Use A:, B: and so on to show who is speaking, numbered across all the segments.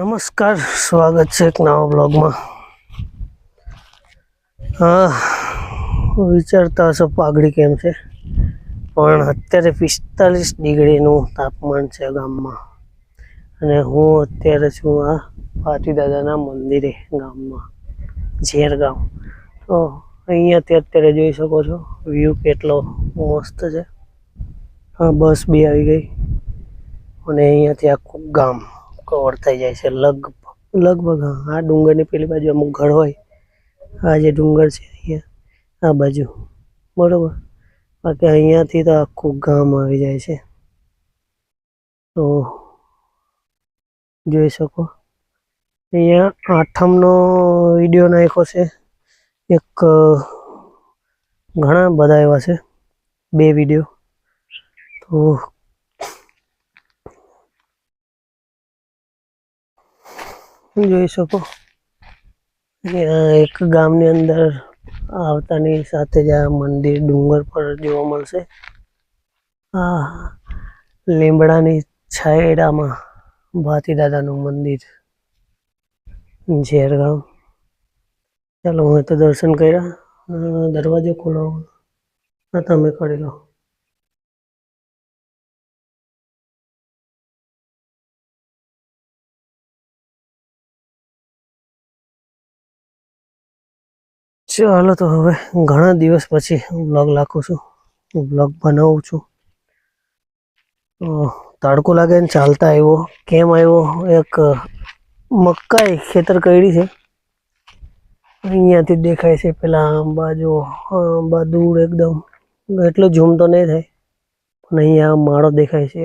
A: નમસ્કાર, સ્વાગત છે એક નવા બ્લોગમાં. હા, વિચારતા હશો પાઘડી કેમ છે, પણ અત્યારે 45 ડિગ્રીનું તાપમાન છે ગામમાં. અને હું અત્યારે છું આ પાટીદાદાના મંદિરે ગામમાં, ઝેરગામ. તો અહીંયાથી અત્યારે જોઈ શકો છો વ્યૂ કેટલો મસ્ત છે. હા, બસ બી આવી ગઈ અને અહીંયાથી આખું ગામ કવર થઈ જાય છે લગભગ. આ ડુંગરની પેલી બાજુ અમુક ઘર હોય, આ જે ડુંગર છે અહીંયા આ બાજુ, બરોબર. બાકી અહીંયાથી તો આખું ગામ આવી જાય છે. તો જોઈ શકો અહીંયા આઠમનો વિડીયો નાખ્યો છે એક, ઘણા બધા એવા છે, 2 વિડીયો. તો જોઈ શકો એક ગામની અંદર આવતાની સાથે જ આ મંદિર ડુંગર પર જોવા મળશે. આ લીમડાની છાયડામાં ભાતીદાદાનું મંદિર, ઝેરગામ. ચાલો, હું તો દર્શન કર્યા. દરવાજો ખોલો, તમે કરી લો. ચાલો, તો હવે ઘણા દિવસ પછી બ્લોગ નાખું છું, બ્લોગ બનાવું છું. તડકો લાગે ને ચાલતા આવ્યો. કેમ આવ્યો? એક મકાઈ ખેતર કરી છે, અહીંયાથી દેખાય છે. પેલા બાજુ આંબા દૂર એકદમ, એટલો ઝૂમ તો નહીં થાય, પણ અહીંયા માળો દેખાય છે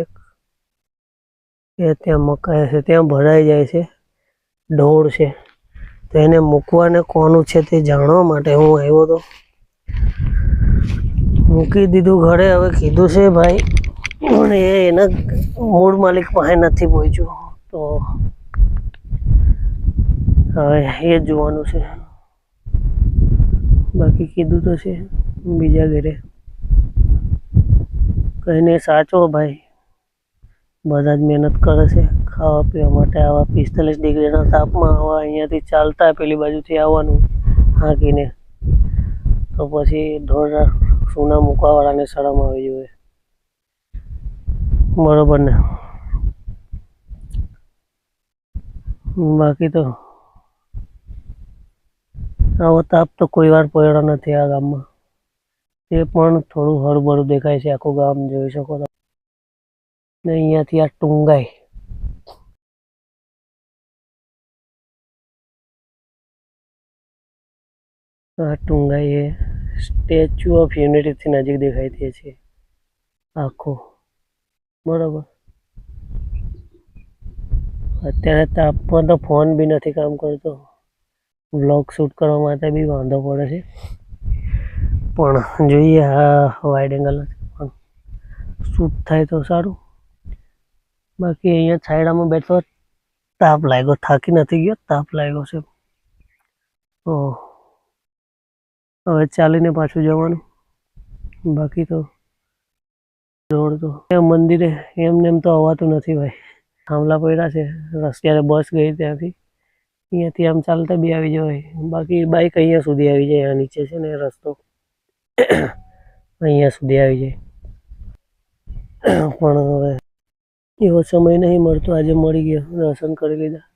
A: એ ત્યાં મકાઈ છે, ત્યાં ભરાઈ જાય છે. ઢોળ છે, તો એને મૂકવાને કોનું છે તે જાણવા માટે હું આવ્યો હતો. મૂકી દીધું ઘરે. હવે કીધું છે ભાઈ, પણ એના મૂળ માલિક પાસે નથી પહોંચ્યું, તો હવે એ જોવાનું છે. બાકી કીધું તો છે બીજા ઘરે. કહીને સાચો ભાઈ, બધા જ મહેનત કરે છે ખાવા પીવા માટે. આવા 45 ડિગ્રીના તાપમાં આવા અહીંયાથી ચાલતા પેલી બાજુથી આવવાનું હાંકીને, તો પછી ઢોર સૂના મૂકવાવાળાને શરમ આવી જોઈએ, બરોબર ને? બાકી તો આવો તાપ તો કોઈ વાર પડ્યો નથી આ ગામમાં. તે પણ થોડું હળબળું દેખાય છે આખું ગામ, જોઈ શકો છો. ને અહીંયાથી આ ટુંગાઈ, એ સ્ટેચ્યુ ઓફ યુનિટીથી નજીક દેખાય તે છે આખું, બરોબર. અત્યારે તાપમાં તો ફોન બી નથી કામ કરતો, વ્લોગ શૂટ કરવા માટે બી વાંધો પડે છે. પણ જોઈએ, આ વાઇડ એંગલ પણ શૂટ થાય તો સારું. બાકી અહીંયા છાયડામાં બેઠો, તાપ લાગ્યો, થાકી નથી ગયો, તાપ લાગ્યો છે. તો હવે ચાલીને પાછું જવાનું. બાકી તો દોડતો મંદિરે એમને એમ તો અવાતું નથી ભાઈ, થાંભલા પડ્યા છે. રસ્તે બસ ગઈ ત્યાંથી, અહીંયાથી આમ ચાલતા બી આવી જવાય. બાકી બાઈક અહીંયા સુધી આવી જાય, આ નીચે છે ને રસ્તો, અહીંયા સુધી આવી જાય. પણ હવે એવો સમય નહીં મળતો, આજે મળી ગયો, દર્શન કરી લીધા.